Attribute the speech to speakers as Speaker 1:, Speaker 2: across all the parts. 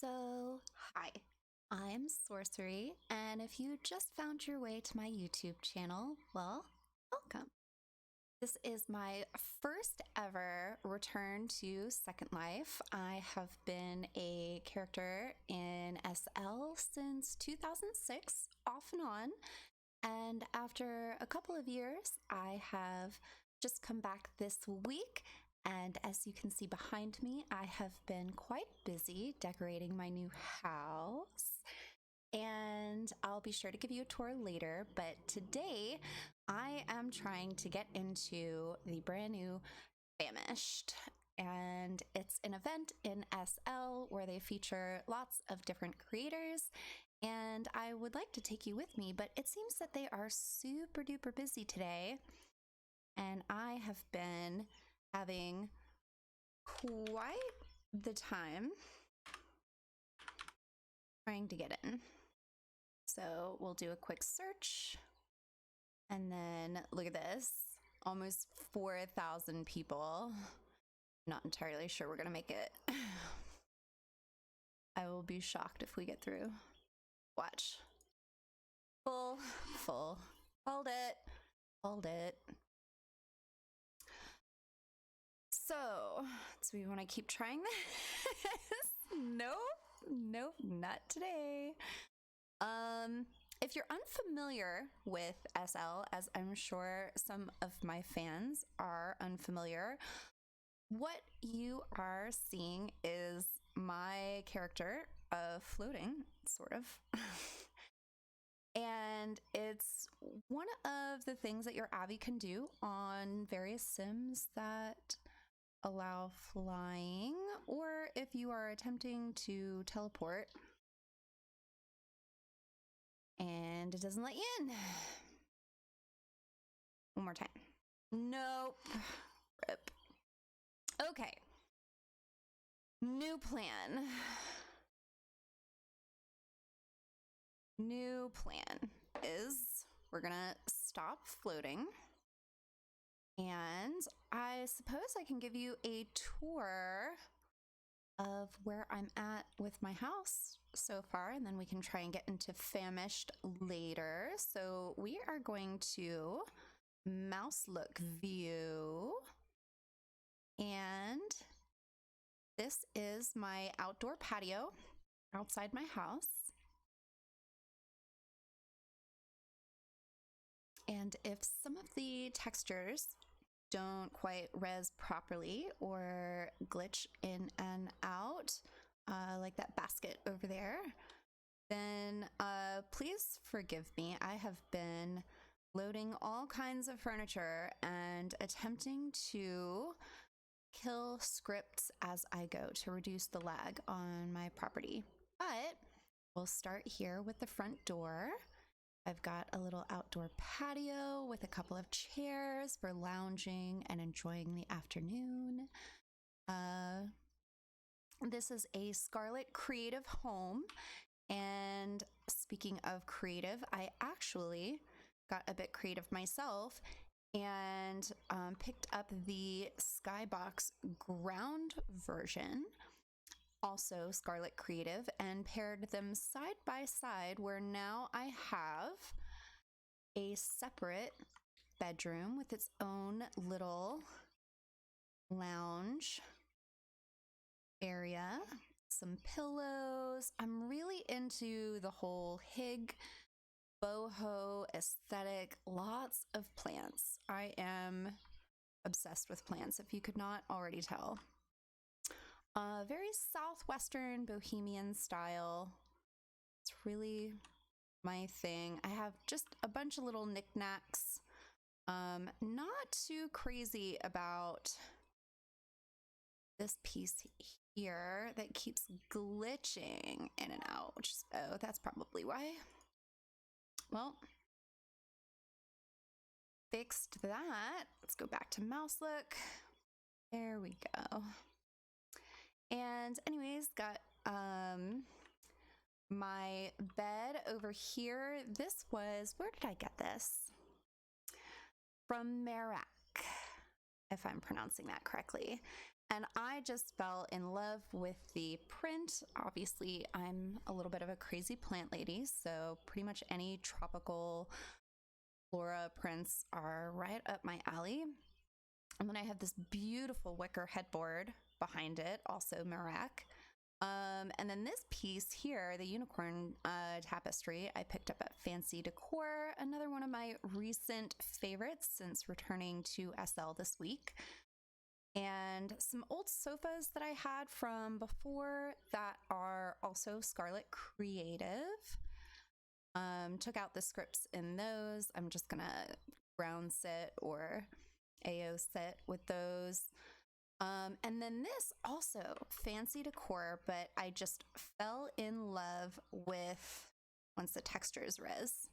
Speaker 1: So, hi, I'm Sorcery, and if you just found your way to my YouTube channel, well, welcome. This is my first ever return to Second Life. I have been a character in SL since 2006, off and on, and after a couple of years, I have just come back this week. And as you can see behind me, I have been quite busy decorating my new house. And I'll be sure to give you a tour later. But today, I am trying to get into the brand new Famished. And it's an event in SL where they feature lots of different creators. And I would like to take you with me, but it seems that they are super duper busy today. And I have been having quite the time trying to get in. So we'll do a quick search. And then look at this, almost 4,000 people. Not entirely sure we're gonna make it. I will be shocked if we get through. Watch. Full. Hold it. So, do we want to keep trying this? Nope, not today. If you're unfamiliar with SL, as I'm sure some of my fans are unfamiliar, what you are seeing is my character floating, sort of. And it's one of the things that your Abby can do on various sims that allow flying, or if you are attempting to teleport and it doesn't let you in. One more time. Nope. Rip. Okay. New plan. New plan is we're gonna stop floating. And I suppose I can give you a tour of where I'm at with my house so far, and then we can try and get into Famished later. So we are going to mouse look view. And this is my outdoor patio outside my house. And if some of the textures don't quite res properly or glitch in and out, like that basket over there, then please forgive me. I have been loading all kinds of furniture and attempting to kill scripts as I go to reduce the lag on my property. But we'll start here with the front door. I've got a little outdoor patio with a couple of chairs for lounging and enjoying the afternoon. This is a Scarlet Creative home. And speaking of creative, I actually got a bit creative myself and picked up the Skybox ground version, also Scarlet Creative, and paired them side by side, where now I have a separate bedroom with its own little lounge area, some pillows. I'm really into the whole hig boho aesthetic, lots of plants. I am obsessed with plants, if you could not already tell. Very southwestern bohemian style. It's really my thing. I have just a bunch of little knickknacks. Not too crazy about this piece here that keeps glitching in and out, which is, oh, that's probably why. Well, fixed that. Let's go back to mouse look. There we go. And anyways, got my bed over here. This was, where did I get this? From Merak, if I'm pronouncing that correctly. And I just fell in love with the print. Obviously, I'm a little bit of a crazy plant lady, so pretty much any tropical flora prints are right up my alley. And then I have this beautiful wicker headboard behind it, also Merak. And then this piece here, the unicorn tapestry, I picked up at Fancy Decor, another one of my recent favorites since returning to SL this week. And some old sofas that I had from before that are also Scarlet Creative. Took out the scripts in those. I'm just gonna ground sit or AO sit with those. And then this also Fancy Decor, but I just fell in love with once the textures res.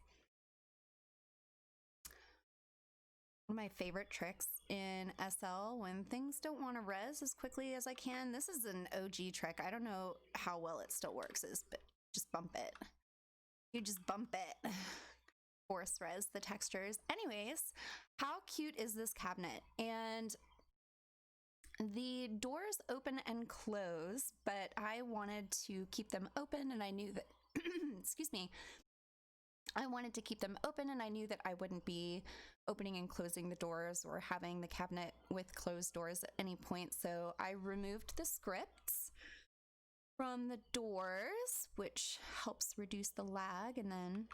Speaker 1: One of my favorite tricks in SL when things don't want to res as quickly as I can. This is an OG trick. I don't know how well it still works, but just bump it. You just bump it. Force res the textures. Anyways, how cute is this cabinet? And the doors open and close, but I wanted to keep them open, and I knew that, excuse me, I wanted to keep them open, and I knew that I wouldn't be opening and closing the doors or having the cabinet with closed doors at any point. So I removed the scripts from the doors, which helps reduce the lag. And then,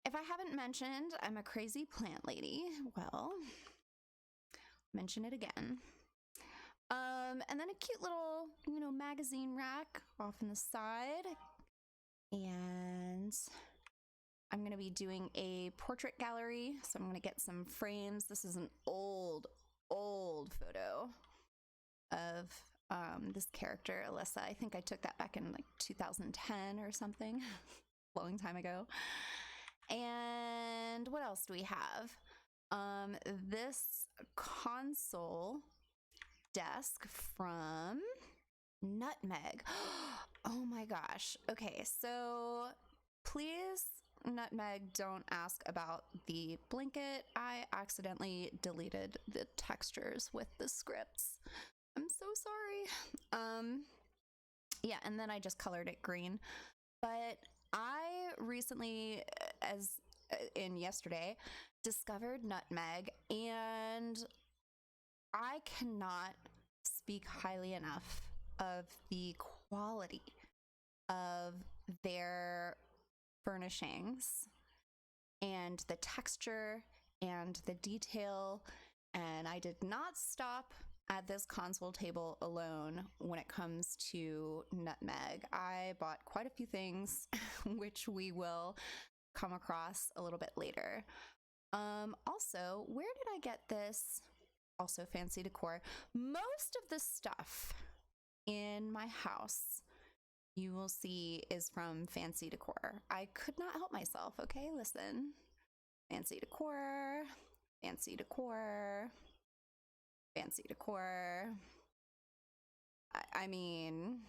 Speaker 1: if I haven't mentioned, I'm a crazy plant lady. Well, mention it again. And then a cute little, magazine rack off on the side. And I'm going to be doing a portrait gallery. So I'm going to get some frames. This is an old photo of this character, Alessa. I think I took that back in like 2010 or something. A long time ago. And what else do we have? This console desk from Nutmeg. Oh my gosh. Okay, so please, Nutmeg, don't ask about the blanket. I accidentally deleted the textures with the scripts. I'm so sorry. Yeah, and then I just colored it green. But I recently, as in yesterday, discovered Nutmeg, and I cannot speak highly enough of the quality of their furnishings and the texture and the detail. And I did not stop at this console table alone when it comes to Nutmeg. I bought quite a few things, which we will come across a little bit later. Also, where did I get this? Also Fancy Decor. Most of the stuff in my house you will see is from Fancy Decor. I could not help myself. Okay, listen. Fancy Decor, Fancy Decor, Fancy Decor. I mean,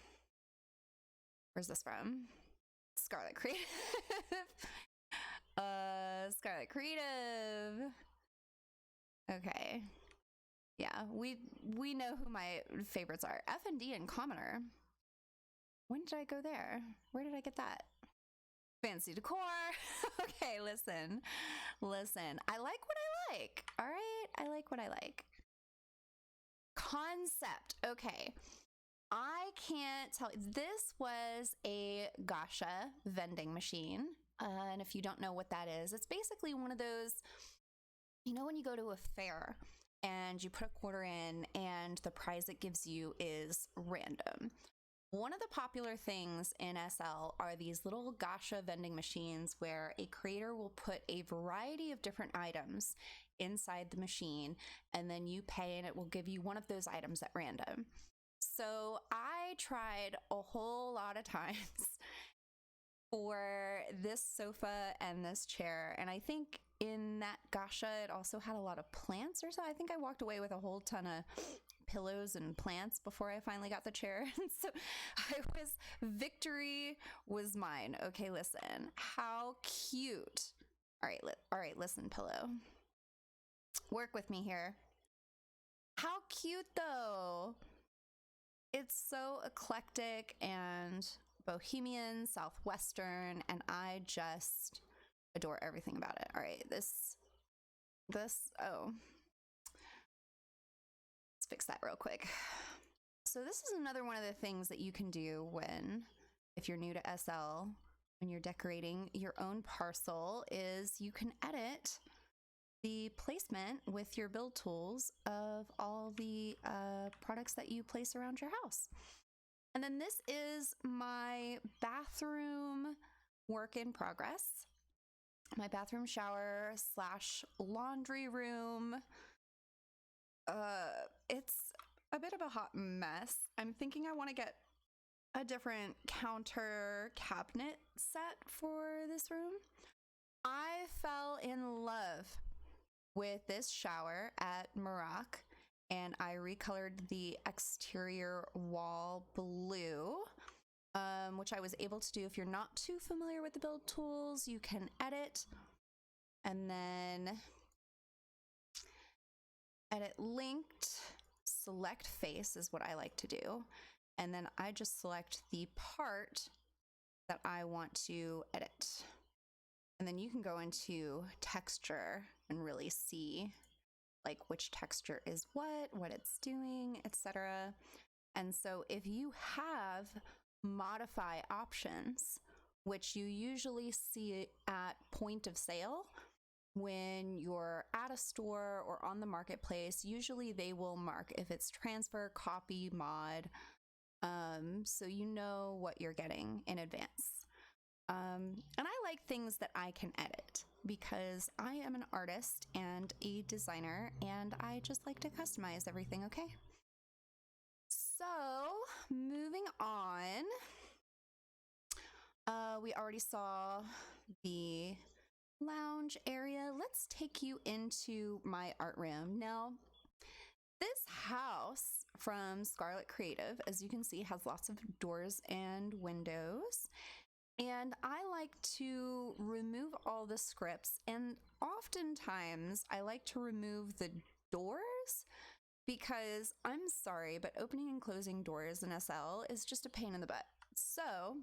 Speaker 1: where's this from? Scarlet Creative. Scarlet Creative. Okay. Yeah, we know who my favorites are. F&D and Commoner. When did I go there? Where did I get that? Fancy Decor. Okay, listen. I like what I like. All right, I like what I like. Concept. Okay. I can't tell. This was a Gacha vending machine. And if you don't know what that is, it's basically one of those, when you go to a fair and you put a quarter in and the prize it gives you is random. One of the popular things in SL are these little Gacha vending machines where a creator will put a variety of different items inside the machine, and then you pay and it will give you one of those items at random. So I tried a whole lot of times for this sofa and this chair, and I think in that Gacha it also had a lot of plants or so. I think I walked away with a whole ton of pillows and plants before I finally got the chair. So victory was mine. Okay, listen, how cute. All right, listen, pillow. Work with me here. How cute though. It's so eclectic and bohemian, southwestern, and I just adore everything about it. All right, oh, let's fix that real quick. So this is another one of the things that you can do if you're new to SL, when you're decorating your own parcel, is you can edit the placement with your build tools of all the products that you place around your house. And then this is my bathroom work in progress. My bathroom shower / laundry room. It's a bit of a hot mess. I'm thinking I want to get a different counter cabinet set for this room. I fell in love with this shower at Merak, and I recolored the exterior wall blue, which I was able to do. If you're not too familiar with the build tools, you can edit and then edit linked, select face is what I like to do. And then I just select the part that I want to edit. And then you can go into texture and really see like which texture is what it's doing, etc. And so if you have modify options, which you usually see at point of sale, when you're at a store or on the marketplace, usually they will mark if it's transfer, copy, mod, so you know what you're getting in advance. And I like things that I can edit because I am an artist and a designer, and I just like to customize everything, okay? So, moving on, we already saw the lounge area. Let's take you into my art room. Now, this house from Scarlet Creative, as you can see, has lots of doors and windows. And I like to remove all the scripts, and oftentimes I like to remove the doors because, I'm sorry, but opening and closing doors in SL is just a pain in the butt. So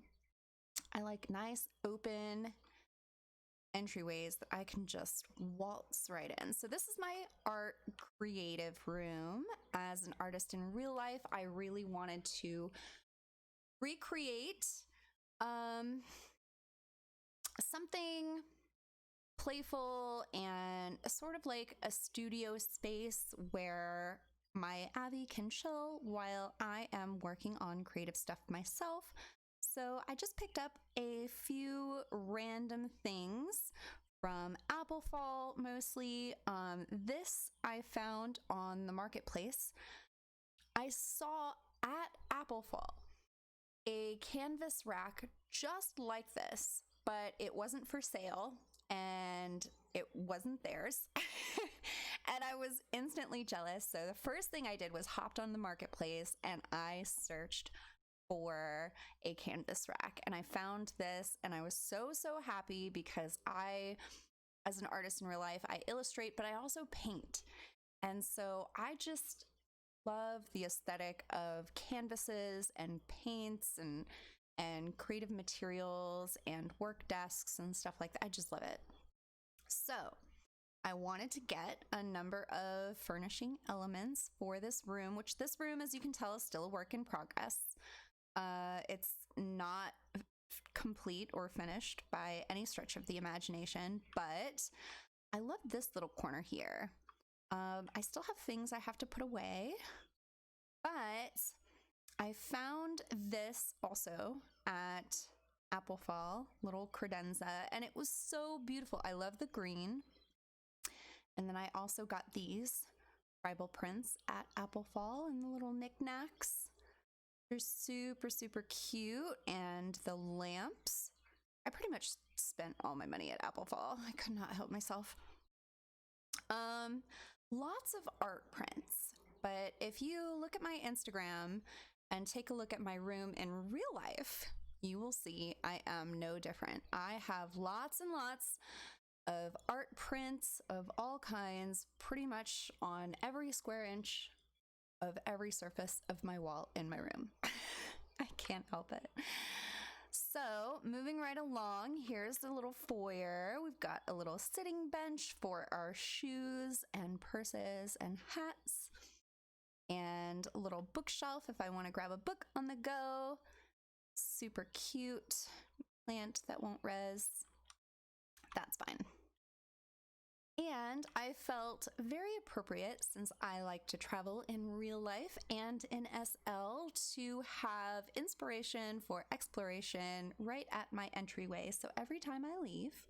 Speaker 1: I like nice open entryways that I can just waltz right in. So this is my art creative room. As an artist in real life, I really wanted to recreate something playful and sort of like a studio space where my Abby can chill while I am working on creative stuff myself. So I just picked up a few random things from Applefall mostly. This I found on the marketplace. I saw at Applefall a canvas rack just like this, but it wasn't for sale and it wasn't theirs. And I was instantly jealous. So the first thing I did was hopped on the marketplace and I searched for a canvas rack, and I found this, and I was so happy because I, as an artist in real life, I illustrate, but I also paint. And so I just love the aesthetic of canvases and paints and creative materials and work desks and stuff like that. I just love it. So I wanted to get a number of furnishing elements for this room, which this room, as you can tell, is still a work in progress. It's not complete or finished by any stretch of the imagination, but I love this little corner here. I still have things I have to put away, but I found this also at Applefall, little credenza, and it was so beautiful. I love the green. And then I also got these tribal prints at Applefall and the little knickknacks. They're super cute, and the lamps. I pretty much spent all my money at Applefall. I could not help myself. Lots of art prints, but if you look at my Instagram and take a look at my room in real life, you will see I am no different. I have lots and lots of art prints of all kinds, pretty much on every square inch of every surface of my wall in my room. I can't help it. So moving right along, here's the little foyer. We've got a little sitting bench for our shoes and purses and hats, and a little bookshelf if I want to grab a book on the go. Super cute plant that won't res. That's fine. And I felt very appropriate, since I like to travel in real life and in SL, to have inspiration for exploration right at my entryway. So every time I leave,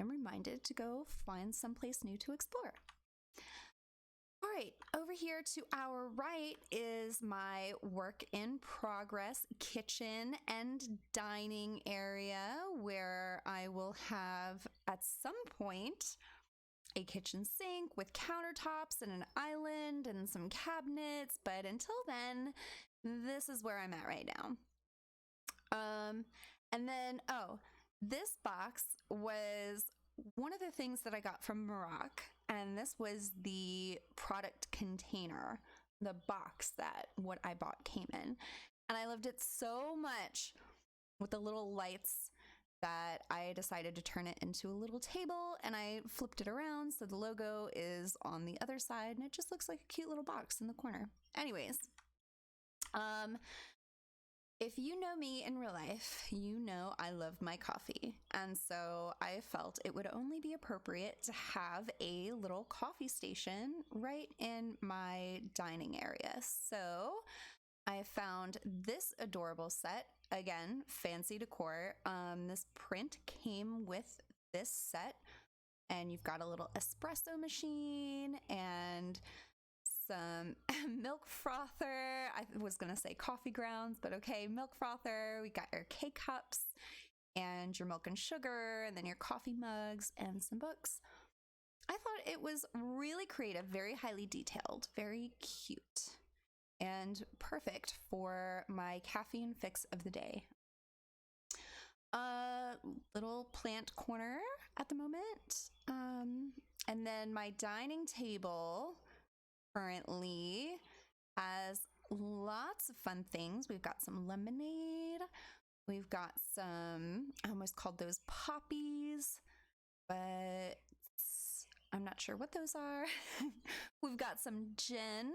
Speaker 1: I'm reminded to go find someplace new to explore. All right, over here to our right is my work in progress kitchen and dining area, where I will have at some point a kitchen sink with countertops and an island and some cabinets. But until then, this is where I'm at right now. And then, this box was one of the things that I got from Merak, and this was the product container, the box that what I bought came in. And I loved it so much with the little lights that I decided to turn it into a little table, and I flipped it around so the logo is on the other side, and it just looks like a cute little box in the corner. Anyways, if you know me in real life, you know I love my coffee. And so I felt it would only be appropriate to have a little coffee station right in my dining area. So I found this adorable set. Again, fancy decor. This print came with this set, and you've got a little espresso machine and some milk frother. I was gonna say coffee grounds, but okay, milk frother. We got your K-cups and your milk and sugar, and then your coffee mugs and some books. I thought it was really creative, very highly detailed, very cute, and perfect for my caffeine fix of the day. Little plant corner at the moment. And then my dining table currently has lots of fun things. We've got some lemonade. We've got some, I almost called those poppies, but I'm not sure what those are. We've got some gin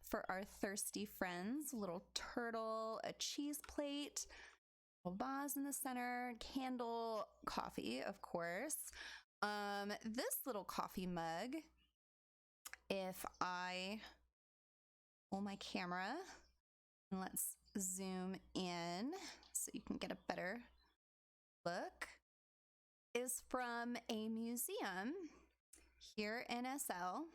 Speaker 1: for our thirsty friends, a little turtle, a cheese plate, a vase in the center, candle, coffee, of course. This little coffee mug, if I pull my camera and let's zoom in so you can get a better look, is from a museum here in SL.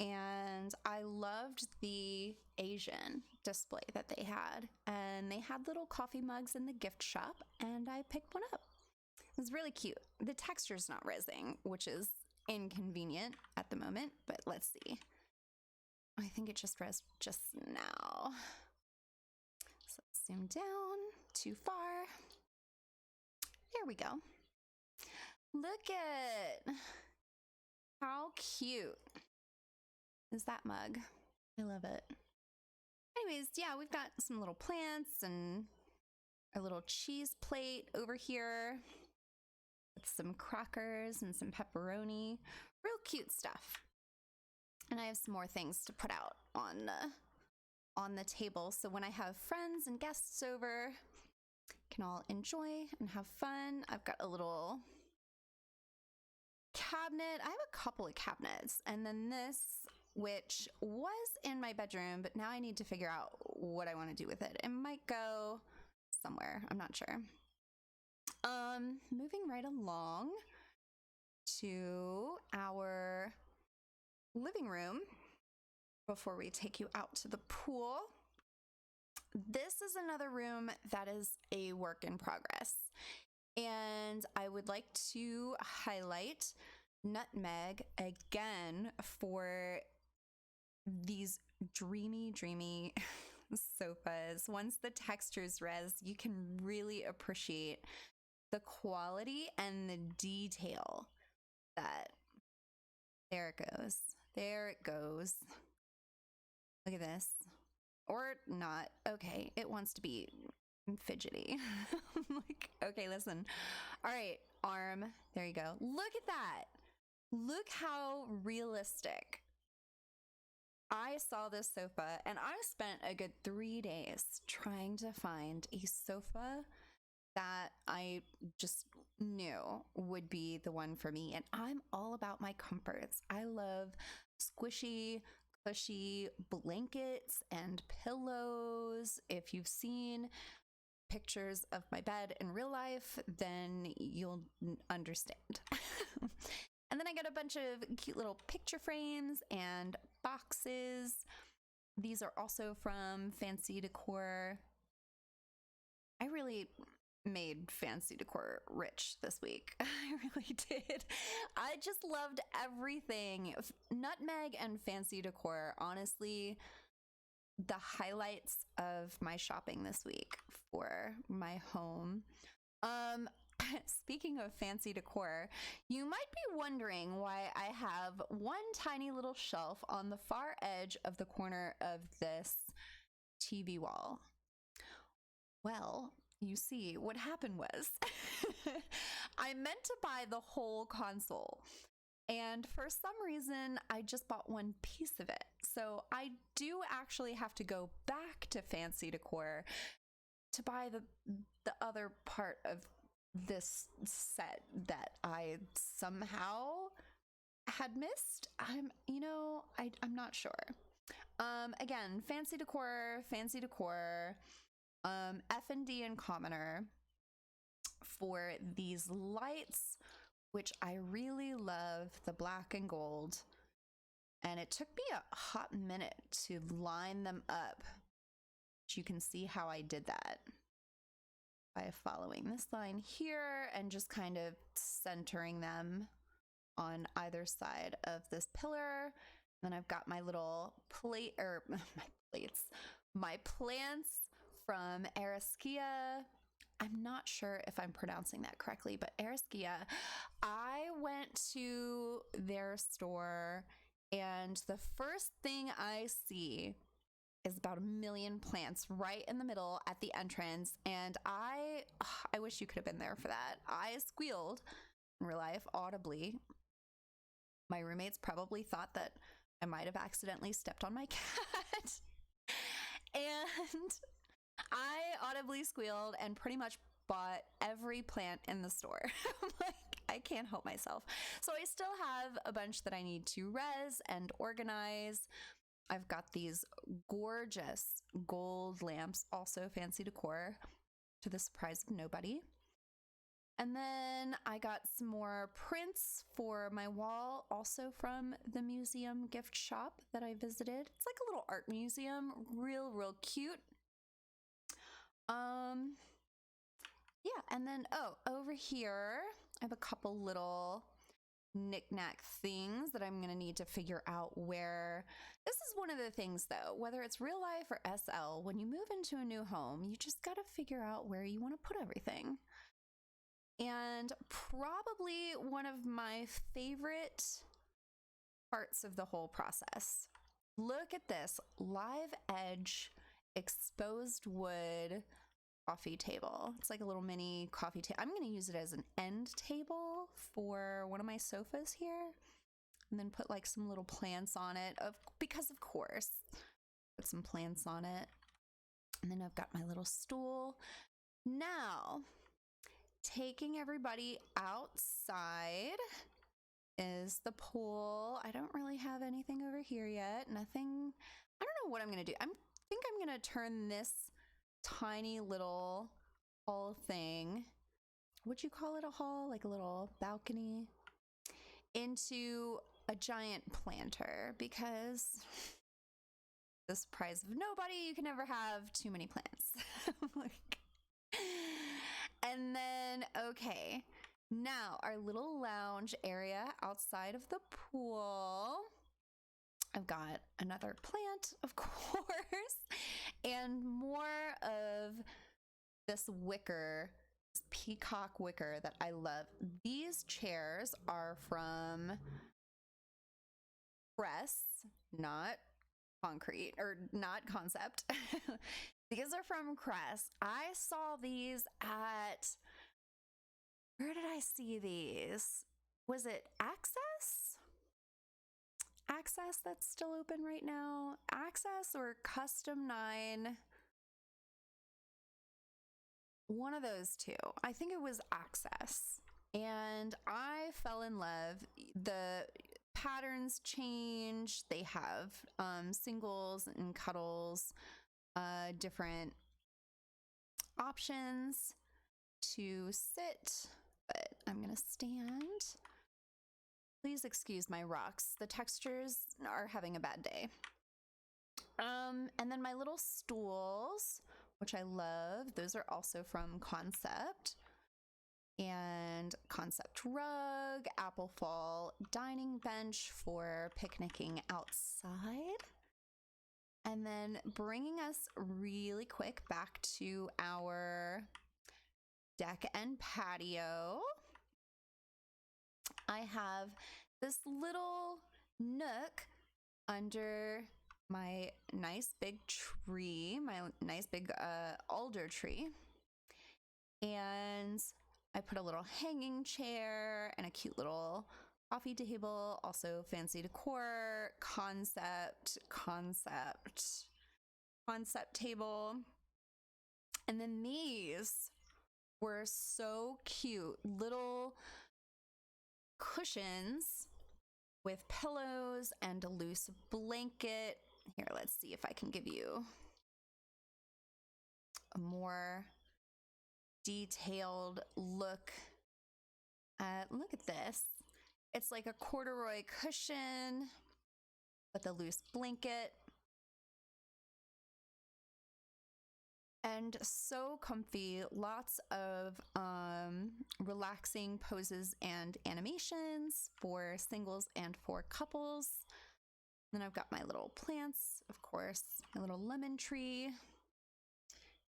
Speaker 1: And I loved the Asian display that they had. And they had little coffee mugs in the gift shop, and I picked one up. It was really cute. The texture's not resin, which is inconvenient at the moment, but let's see. I think it just res just now. So let's zoom down, too far. There we go. Look at how cute is that mug. I love it. Anyways, yeah, we've got some little plants and a little cheese plate over here with some crackers and some pepperoni. Real cute stuff. And I have some more things to put out on the table, so when I have friends and guests over, can all enjoy and have fun. I've got a little cabinet. I have a couple of cabinets, and then this, which was in my bedroom, but now I need to figure out what I want to do with it. It might go somewhere, I'm not sure. Moving right along to our living room before we take you out to the pool. This is another room that is a work in progress, and I would like to highlight Nutmeg again for these dreamy sofas. Once the texture's res, you can really appreciate the quality and the detail that, there it goes. Look at this. Or not. Okay, it wants to be fidgety. Like, okay, listen. All right, arm. There you go. Look at that. Look how realistic. I saw this sofa and I spent a good 3 days trying to find a sofa that I just knew would be the one for me. And I'm all about my comforts. I love squishy, cushy blankets and pillows. If you've seen pictures of my bed in real life, then you'll understand. And then I got a bunch of cute little picture frames and boxes. These are also from Fancy Decor. I really made Fancy Decor rich this week. I really did. I just loved everything. Nutmeg and Fancy Decor, honestly, the highlights of my shopping this week for my home. Speaking of Fancy Decor, you might be wondering why I have one tiny little shelf on the far edge of the corner of this TV wall. Well, you see, what happened was I meant to buy the whole console, and for some reason, I just bought one piece of it. So I do actually have to go back to Fancy Decor to buy the other part of this set that I somehow had missed. I'm not sure. Again, Fancy Decor, F&D and Commoner for these lights, which I really love, the black and gold. And it took me a hot minute to line them up. You can see how I did that by following this line here and just kind of centering them on either side of this pillar. Then I've got my little plate, or my plants from Ariskea. I'm not sure if I'm pronouncing that correctly, but Ariskea. I went to their store and the first thing I see is about 1 million plants right in the middle at the entrance. And I wish you could have been there for that. I squealed in real life audibly. My roommates probably thought that I might have accidentally stepped on my cat. And I audibly squealed and pretty much bought every plant in the store. Like, I can't help myself. So I still have a bunch that I need to res and organize. I've got these gorgeous gold lamps, also Fancy Decor, to the surprise of nobody. And then I got some more prints for my wall, also from the museum gift shop that I visited. It's like a little art museum, real cute. Yeah, and then, over here, I have a couple little knick-knack things that I'm gonna need to figure out where. This is one of the things, though, whether it's real life or SL, when you move into a new home, you just gotta figure out where you want to put everything. And probably one of my favorite parts of the whole process. Look at this live edge exposed wood coffee table. It's like a little mini coffee table. I'm going to use it as an end table for one of my sofas here, and then put like some little plants on it, because of course, put some plants on it. And then I've got my little stool. Now, taking everybody outside is the pool. I don't really have anything over here yet. Nothing. I don't know what I'm going to do. I think I'm going to turn this tiny little hall thing, would you call it a hall, like a little balcony, into a giant planter, because the surprise of nobody, you can never have too many plants. And then, okay, now our little lounge area outside of the pool. I've got another plant, of course, and more of this wicker, this peacock wicker that I love. These chairs are from Press, not concrete, or not concept. These are from Crest. I saw these at, where did I see these? Was it Access? Access that's still open right now? Access or Kustom9? One of those two. I think it was Access. And I fell in love. The patterns change. They have singles and cuddles, different options to sit, but I'm gonna stand. Please excuse my rocks. The textures are having a bad day. And then my little stools, which I love. Those are also from Concept. And Concept rug, apple fall dining bench for picnicking outside. And then bringing us really quick back to our deck and patio, I have this little nook under my nice big tree, my nice big alder tree. And I put a little hanging chair and a cute little coffee table, also fancy decor, concept table. And then these were so cute, little cushions with pillows and a loose blanket. Here, let's see if I can give you a more detailed look. Look at this. It's like a corduroy cushion with a loose blanket. And so comfy, lots of relaxing poses and animations for singles and for couples. Then I've got my little plants, of course, my little lemon tree,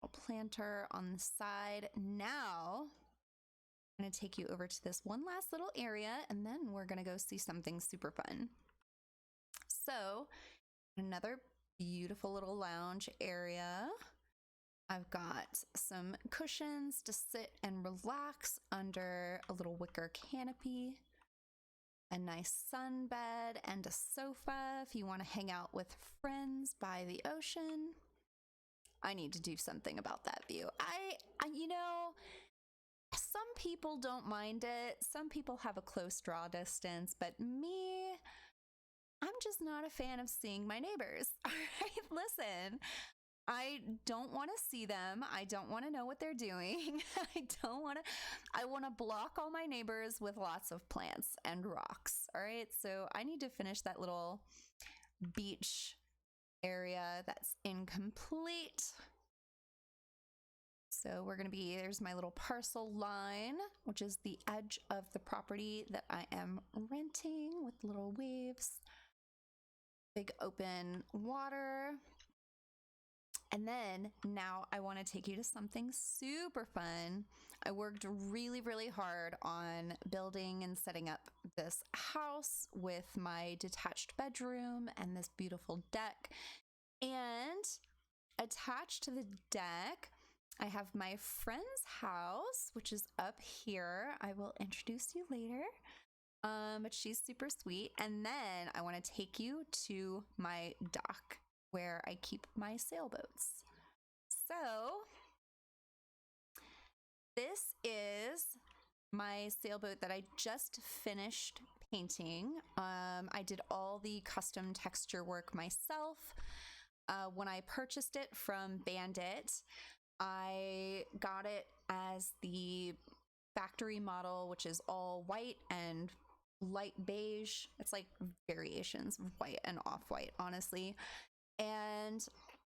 Speaker 1: little planter on the side. Now I'm gonna take you over to this one last little area, and then we're gonna go see something super fun. So another beautiful little lounge area. I've got some cushions to sit and relax under a little wicker canopy, a nice sun bed, and a sofa if you want to hang out with friends by the ocean. I need to do something about that view. You know, some people don't mind it. Some people have a close draw distance, but me, I'm just not a fan of seeing my neighbors. All right, listen. I don't want to see them. I don't want to know what they're doing. I want to block all my neighbors with lots of plants and rocks. All right. So I need to finish that little beach area that's incomplete. So we're going to be, there's my little parcel line, which is the edge of the property that I am renting with little waves, big open water. And then now I want to take you to something super fun. I worked really, really hard on building and setting up this house with my detached bedroom and this beautiful deck. And attached to the deck, I have my friend's house, which is up here. I will introduce you later. But she's super sweet. And then I want to take you to my dock, where I keep my sailboats. So this is my sailboat that I just finished painting. I did all the custom texture work myself. When I purchased it from Bandit, I got it as the factory model, which is all white and light beige. It's like variations of white and off-white, honestly. And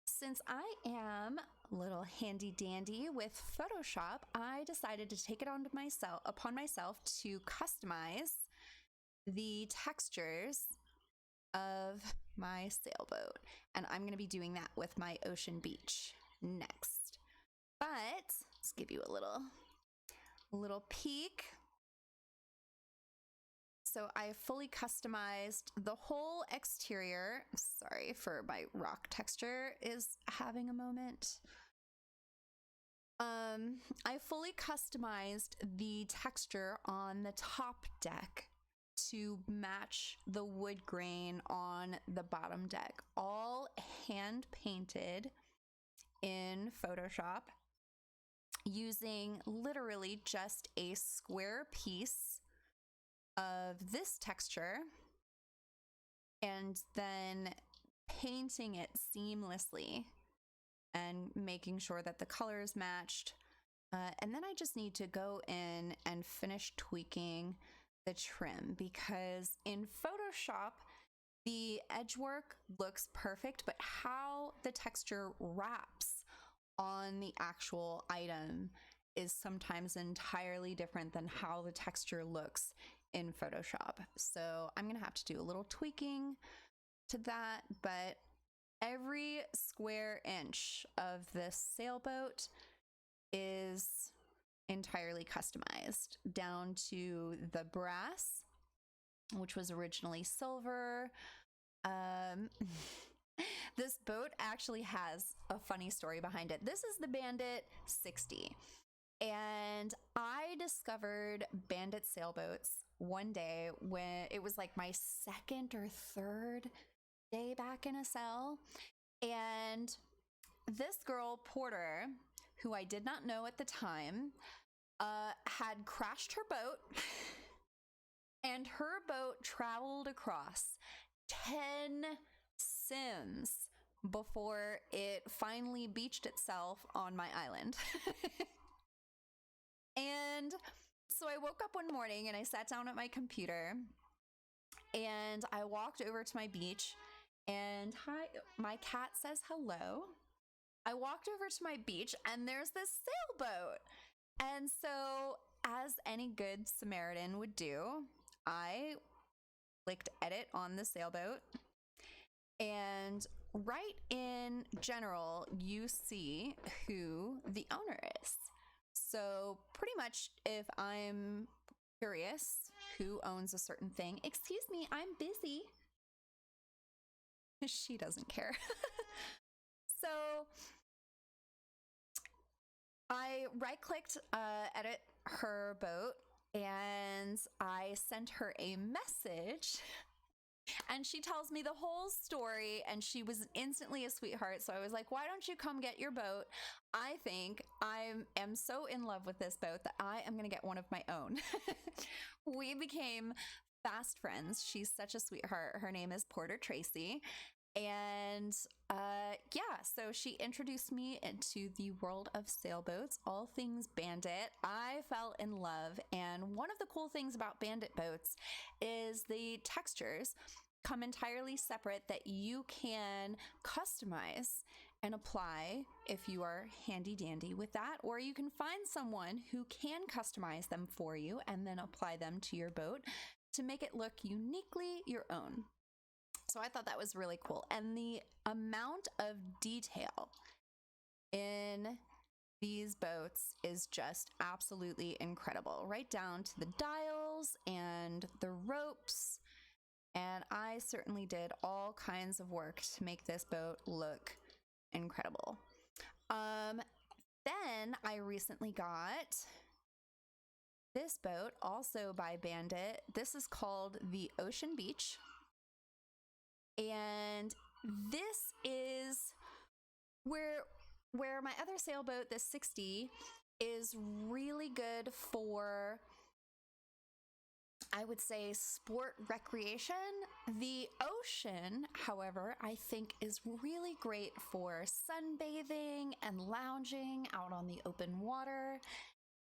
Speaker 1: since I am a little handy dandy with Photoshop, I decided to take it upon myself to customize the textures of my sailboat. And I'm going to be doing that with my ocean beach next. But let's give you a little peek. So I fully customized the whole exterior. Sorry for my rock texture is having a moment. I fully customized the texture on the top deck to match the wood grain on the bottom deck. All hand painted in Photoshop using literally just a square piece of this texture and then painting it seamlessly and making sure that the colors matched. And then I just need to go in and finish tweaking the trim, because in Photoshop, the edge work looks perfect, but how the texture wraps on the actual item is sometimes entirely different than how the texture looks in Photoshop. So I'm gonna have to do a little tweaking to that, but every square inch of this sailboat is entirely customized, down to the brass, which was originally silver. This boat actually has a funny story behind it. This is the Bandit 60. And I discovered Bandit sailboats one day when it was like my second or third day back in a cell. And this girl, Porter, who I did not know at the time, had crashed her boat, and her boat traveled across 10 sims before it finally beached itself on my island. And so I woke up one morning and I sat down at my computer and I walked over to my beach and hi, my cat says hello. I walked over to my beach and there's this sailboat. And so, as any good Samaritan would do, I clicked edit on the sailboat. And right in general, you see who the owner is. So pretty much if I'm curious who owns a certain thing, excuse me, I'm busy. She doesn't care. So I right-clicked edit her boat and I sent her a message. And she tells me the whole story, and she was instantly a sweetheart. So I was like, why don't you come get your boat? I think I am so in love with this boat that I am going to get one of my own. We became fast friends. She's such a sweetheart. Her name is Porter Tracy. And yeah, so she introduced me into the world of sailboats, all things Bandit. I fell in love. And one of the cool things about Bandit boats is the textures come entirely separate that you can customize and apply if you are handy dandy with that, or you can find someone who can customize them for you and then apply them to your boat to make it look uniquely your own. So I thought that was really cool. And the amount of detail in these boats is just absolutely incredible, right down to the dials and the ropes. And I certainly did all kinds of work to make this boat look incredible. Then I recently got this boat, also by Bandit. This is called the Ocean Beach. And this is where my other sailboat, the 60, is really good for, I would say, sport recreation. The ocean, however, I think is really great for sunbathing and lounging out on the open water.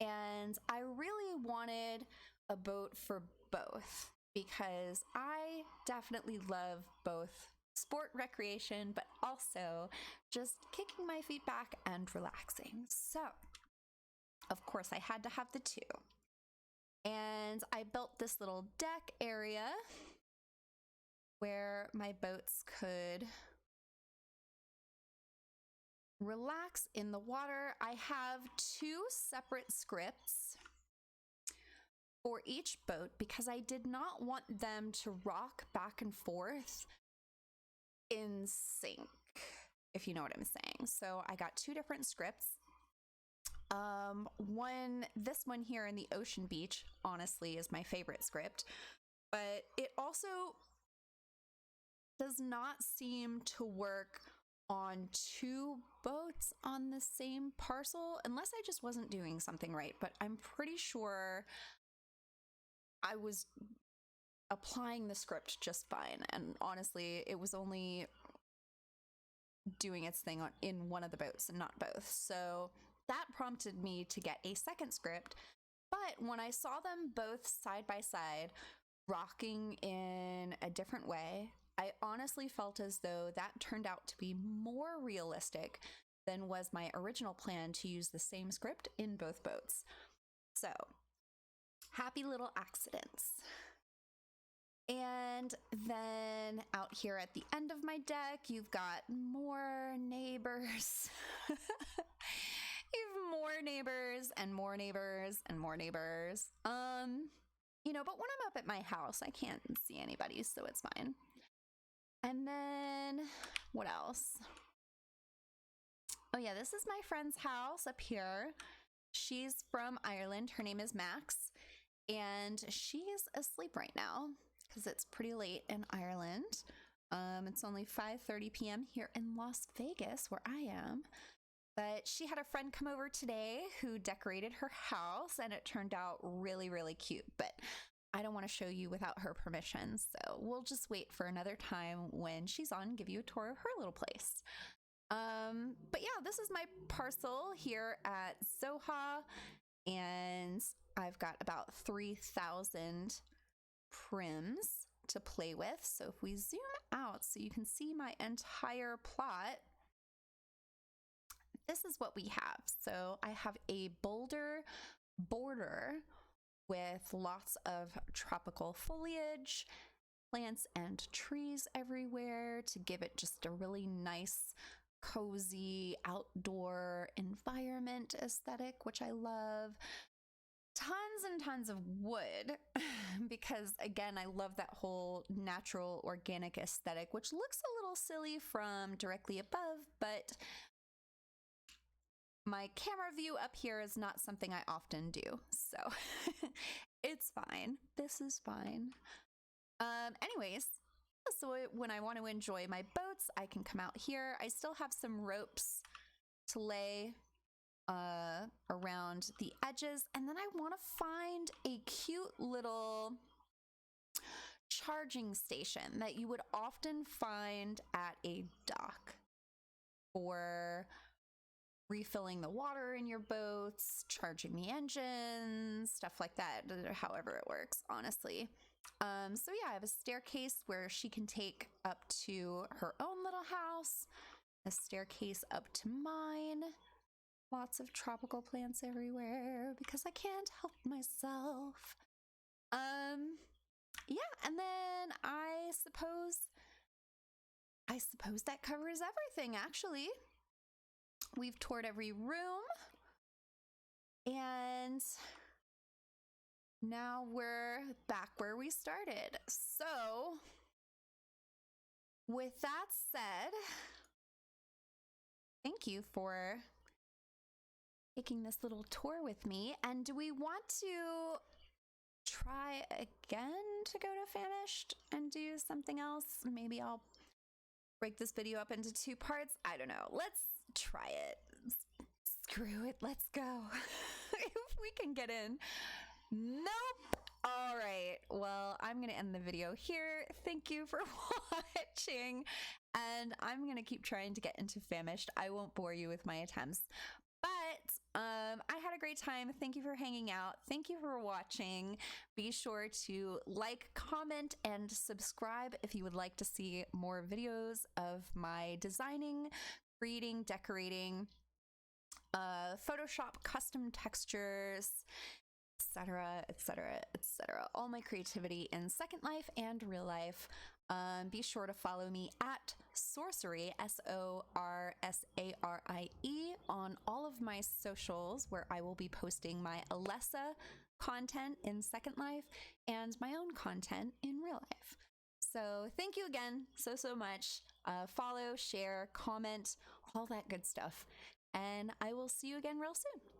Speaker 1: And I really wanted a boat for both, because I definitely love both sport recreation, but also just kicking my feet back and relaxing. So, of course, I had to have the two. And I built this little deck area where my boats could relax in the water. I have two separate scripts for each boat because I did not want them to rock back and forth in sync, if you know what I'm saying. So I got 2 different scripts. This one here in the Ocean Beach, honestly, is my favorite script, but it also does not seem to work on 2 boats on the same parcel, unless I just wasn't doing something right, but I'm pretty sure I was applying the script just fine, and honestly, it was only doing its thing in one of the boats and not both. So that prompted me to get a second script. But when I saw them both side by side, rocking in a different way, I honestly felt as though that turned out to be more realistic than was my original plan to use the same script in both boats. So, happy little accidents. And then out here at the end of my deck, you've got more neighbors. You have more neighbors and more neighbors and more neighbors. You know, but when I'm up at my house, I can't see anybody, so it's fine. And then what else? Oh yeah, this is my friend's house up here. She's from Ireland. Her name is Max, and she's asleep right now because it's pretty late in Ireland. It's only 5:30 p.m. here in Las Vegas, where I am. But she had a friend come over today who decorated her house, and it turned out really, really cute. But I don't want to show you without her permission, so we'll just wait for another time when she's on and give you a tour of her little place. But yeah, this is my parcel here at Soha, and I've got about 3,000 prims to play with. So if we zoom out so you can see my entire plot, this is what we have. So I have a boulder border with lots of tropical foliage, plants and trees everywhere to give it just a really nice, cozy outdoor environment aesthetic, which I love. Tons and tons of wood because, again, I love that whole natural organic aesthetic, which looks a little silly from directly above, but my camera view up here is not something I often do, so it's fine. This is fine. Anyways, so when I want to enjoy my boats, I can come out here. I still have some ropes to lay around the edges, and then I want to find a cute little charging station that you would often find at a dock for refilling the water in your boats, charging the engines, stuff like that, however it works, honestly. So yeah, I have a staircase where she can take up to her own little house, a staircase up to mine, lots of tropical plants everywhere because I can't help myself. Yeah, and then I suppose that covers everything, actually. We've toured every room, and now we're back where we started. So, with that said, thank you for taking this little tour with me. And do we want to try again to go to Famished and do something else? Maybe I'll break this video up into 2 parts. I don't know. Let's try it. Screw it. Let's go. If we can get in. Nope. All right. Well, I'm going to end the video here. Thank you for watching. And I'm going to keep trying to get into Famished. I won't bore you with my attempts. But I had a great time. Thank you for hanging out. Thank you for watching. Be sure to like, comment, and subscribe if you would like to see more videos of my designing, creating, decorating, Photoshop custom textures, etc., etc., etc. All my creativity in Second Life and real life. Be sure to follow me at Sorsarie, Sorsarie, on all of my socials, where I will be posting my Alessa content in Second Life and my own content in real life. So thank you again so much. Follow, share, comment, all that good stuff. And I will see you again real soon.